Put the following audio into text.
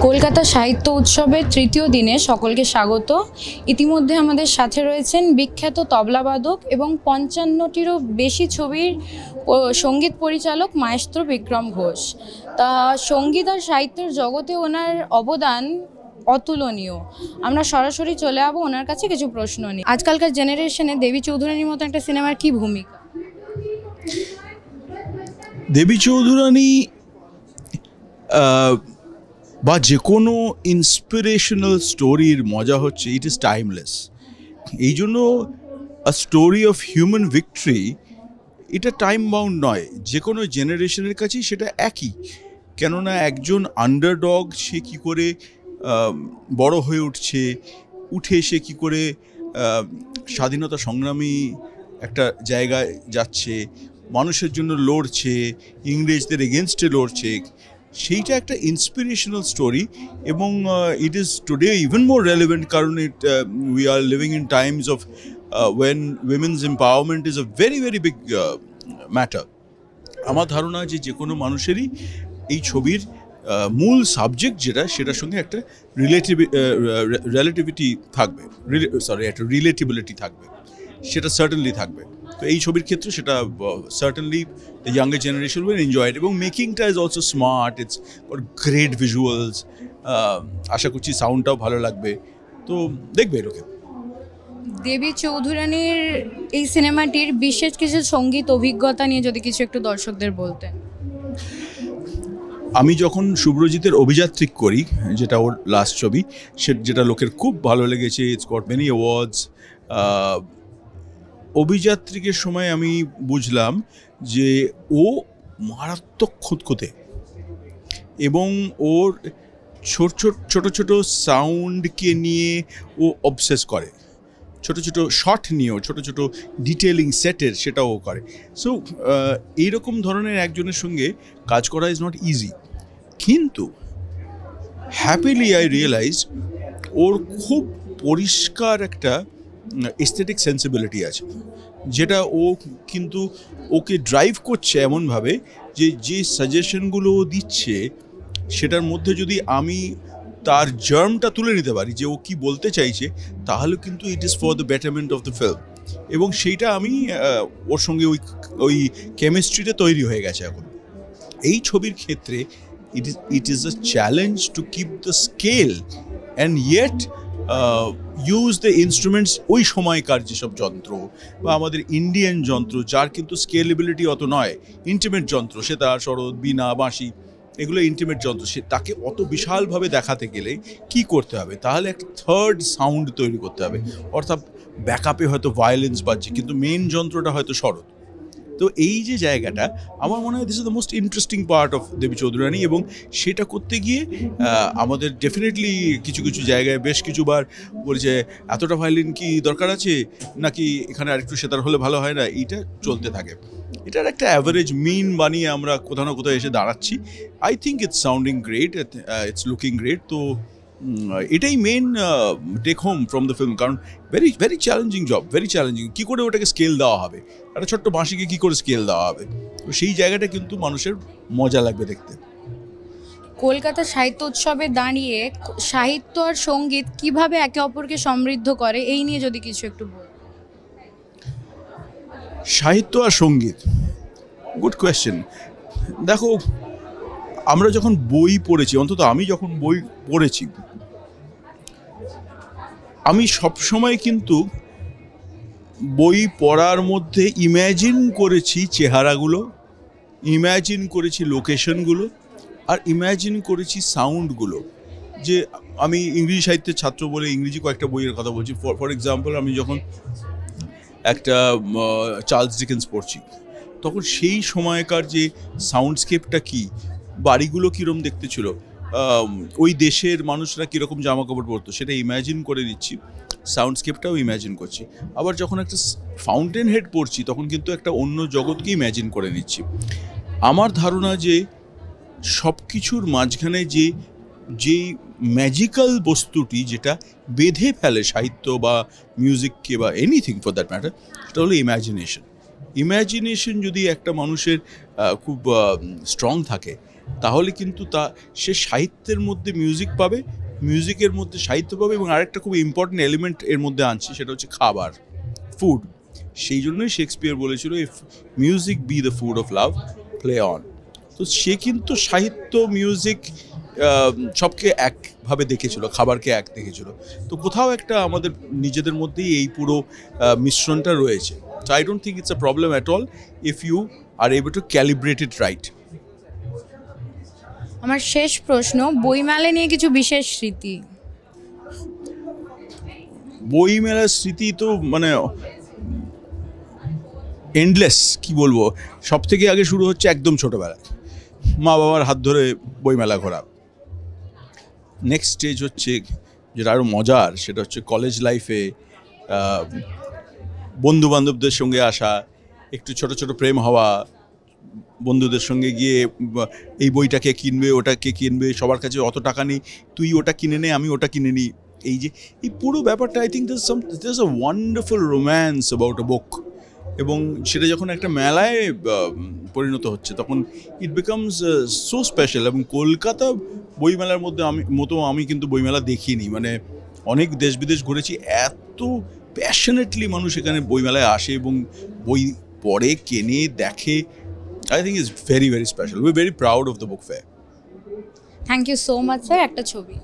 কলকাতা সাহিত্য উৎসবের তৃতীয় দিনে সকলকে স্বাগত। ইতিমধ্যে আমাদের সাথে রয়েছেন বিখ্যাত তবলাবাদক এবং ৫৫টিরও বেশি ছবির সঙ্গীত পরিচালক মায়েস্ত্রো বিক্রম ঘোষ। তা সঙ্গীত আর সাহিত্যের জগতে ওনার অবদান অতুলনীয়। আমরা সরাসরি চলে যাবো ওনার কাছে কিছু প্রশ্ন নিয়ে। আজকালকার জেনারেশনে দেবী চৌধুরানীর মতো একটা সিনেমার কি ভূমিকা? দেবী চৌধুরানী বা যে কোনো ইন্সপিরেশনাল স্টোরির মজা হচ্ছে ইট ইজ টাইমলেস। এই জন্য a story of human victory এটা টাইম বাউন্ড নয়, যে কোনো জেনারেশনের কাছেই সেটা একই। কেননা একজন আন্ডারডগ সে কী করে বড় হয়ে উঠে সে কী করে স্বাধীনতা সংগ্রামী একটা জায়গায় যাচ্ছে, মানুষের জন্য লড়ছে, ইংরেজদের এগেনস্টে লড়ছে, সেইটা একটা ইন্সপিরেশনাল স্টোরি। এবং it is today even more relevant, কারণ we are living in times of when women's empowerment is a very very big matter. আমার ধারণা যে কোনো মানুষেরই এই ছবির মূল সাবজেক্ট যেটা, সেটার সঙ্গে একটা রিলেটিভিটি থাকবে, একটা রিলেটিবিলিটি থাকবে, সেটা সার্টেনলি থাকবে। তো এই ছবির ক্ষেত্রে সেটা certainly the younger generation will enjoy it. এবং মেকিংটা is also smart, it's got great visuals. আশা করছি সাউন্ডটাও ভালো লাগবে, তো দেখবে এরকম। দেবী চৌধুরানীর এই সিনেমাটির বিশেষ কিছু সঙ্গীত অভিজ্ঞতা নিয়ে যদি কিছু একটু দর্শকদের বলতেন। আমি যখন শুভ্রজিতের অভিযাত্রী করি, যেটা ওর লাস্ট ছবি, যেটা লোকের খুব ভালো লেগেছে, ইটস গট মেনি অ্যাওয়ার্ডস। অভিযাত্রীকের সময় আমি বুঝলাম যে ও মারাত্মক খুঁতখুঁতে, এবং ওর ছোট ছোট সাউন্ডকে নিয়ে ও অবসেস করে, ছোট ছোট শট নিয়েও, ছোট ছোট ডিটেলিং সেটের সেটাও ও করে। সো এইরকম ধরনের একজনের সঙ্গে কাজ করা ইজ নট ইজি, কিন্তু হ্যাপিলি আই রিয়েলাইজ ওর খুব পরিষ্কার একটা এস্থেটিক সেন্সিবিলিটি আছে, যেটা ও কিন্তু ওকে ড্রাইভ করছে এমনভাবে যে সাজেশনগুলো ও দিচ্ছে সেটার মধ্যে যদি আমি তার জার্মটা তুলে নিতে পারি যে ও কি বলতে চাইছে, তাহলে কিন্তু it is for the betterment of the film. এবং সেইটা আমি ওর সঙ্গে ওই কেমিস্ট্রিটা তৈরি হয়ে গেছে এখন। এই ছবির ক্ষেত্রে it is a challenge to keep the scale and yet use the instruments, ওই সময়কার যেসব যন্ত্র বা আমাদের ইন্ডিয়ান যন্ত্র, যার কিন্তু স্কেলেবিলিটি অত নয়, ইন্টিমেট যন্ত্র, সেতার, সরোদ, বীণা, বাঁশি, এগুলো ইন্টিমেট যন্ত্র। সে তাকে অত বিশালভাবে দেখাতে গেলে কি করতে হবে, তাহলে একটা থার্ড সাউন্ড তৈরি করতে হবে, অর্থাৎ ব্যাকআপে হয়তো ভায়োলেন্স বাজছে, কিন্তু মেন যন্ত্রটা হয়তো সরোদ। তো এই যে জায়গাটা, আমার মনে হয় this is the most interesting part of Devi Chaudhurani. এবং সেটা করতে গিয়ে আমাদের ডেফিনেটলি কিছু কিছু জায়গায় বেশ কিছুবার বলছে এতটা ভায়োলিন কি দরকার আছে, নাকি এখানে আরেকটু সেতার হলে ভালো হয় না, এইটা চলতে থাকে। এটার একটা অ্যাভারেজ মিন বানিয়ে আমরা কোথাও না কোথাও এসে দাঁড়াচ্ছি। I think it's sounding great, it's looking great. তো এটাই main take home from the film, কারণ very very challenging job, very challenging. কী করে ওটাকে স্কেল দেওয়া হবে, একটা ছোট্ট বাঁশিকে কী করে স্কেল দেওয়া হবে, তো সেই জায়গাটা কিন্তু মানুষের মজা লাগবে দেখতে। কলকাতা সাহিত্য উৎসবে দাঁড়িয়ে সাহিত্য আর সঙ্গীত কিভাবে একে অপরকে সমৃদ্ধ করে, এই নিয়ে যদি কিছু একটু বল। সাহিত্য আর সঙ্গীত, গুড কোয়েশ্চেন। দেখো, আমরা যখন বই পড়েছি, অন্তত আমি যখন বই পড়েছি, আমি সবসময় কিন্তু বই পড়ার মধ্যে ইম্যাজিন করেছি চেহারাগুলো, ইম্যাজিন করেছি লোকেশনগুলো, আর ইম্যাজিন করেছি সাউন্ডগুলো। যে আমি ইংরেজি সাহিত্যের ছাত্র বলে ইংরেজি কয়েকটা বইয়ের কথা বলছি। ফর এক্সাম্পল, আমি যখন একটা চার্লস ডিকেন্স পড়ছি, তখন সেই সময়কার যে সাউন্ডস্কেপটা কী, বাড়িগুলো কীরকম দেখতে ছিল, ওই দেশের মানুষরা কীরকম জামা কাপড় পরতো, সেটা ইম্যাজিন করে নিচ্ছি, সাউন্ডস্কেপটাও ইম্যাজিন করছি। আবার যখন একটা ফাউন্টেন হেড পড়ছি, তখন কিন্তু একটা অন্য জগৎকে ইম্যাজিন করে নিচ্ছি। আমার ধারণা যে সব কিছুর মাঝখানে যে ম্যাজিক্যাল বস্তুটি যেটা বেঁধে ফেলে সাহিত্য বা মিউজিককে বা এনিথিং ফর দ্যাট ম্যাটার, সেটা হলো ইম্যাজিনেশন। ইম্যাজিনেশন যদি একটা মানুষের খুব স্ট্রং থাকে, তাহলে কিন্তু সে সাহিত্যের মধ্যে মিউজিক পাবে, মিউজিকের মধ্যে সাহিত্য পাবে, এবং আরেকটা খুব ইম্পর্টেন্ট এলিমেন্ট এর মধ্যে আনছি, সেটা হচ্ছে খাবার, ফুড। সেই জন্যই শেক্সপিয়ার বলেছিল, if music be the food of love, play on. তো সে কিন্তু সাহিত্য, মিউজিক সবকে একভাবে দেখেছিল, খাবারকে এক দেখেছিল। তো কোথাও একটা আমাদের নিজেদের মধ্যেই এই পুরো মিশ্রণটা রয়েছে। So I don't think it's a problem at all if you are able to calibrate it right. আমার শেষ প্রশ্ন, বইমেলা নিয়ে কিছু বিশেষ স্মৃতি। বইমেলার স্মৃতি তো মানে এন্ডলেস, কি বলবো। সব থেকে আগে শুরু হচ্ছে একদম ছোটোবেলায়, মা বাবার হাত ধরে বইমেলা ঘোরা। নেক্সট স্টেজ হচ্ছে যেটা আরও মজার, সেটা হচ্ছে কলেজ লাইফে বন্ধু বান্ধবদের সঙ্গে আসা, একটু ছোট ছোট প্রেম হওয়া, বন্ধুদের সঙ্গে গিয়ে এই বইটাকে কিনবে, ওটাকে কিনবে, সবার কাছে অত টাকা নেই, তুই ওটা কিনে নে, আমি ওটা কিনে নিই। এই পুরো ব্যাপারটা, I think there's a wonderful romance about a book, এবং সেটা যখন একটা মেলায় পরিণত হচ্ছে তখন ইট বিকামস সো স্পেশাল। এবং কলকাতা বইমেলার আমি কিন্তু বইমেলা দেখিনি, মানে অনেক দেশ বিদেশ ঘুরেছি, এত প্যাশনেটলি মানুষ এখানে বইমেলায় আসে এবং বই পড়ে, কেনে, দেখে। I think it's very, very special. We're very proud of the book fair. Thank you so much sir. একটা ছবি।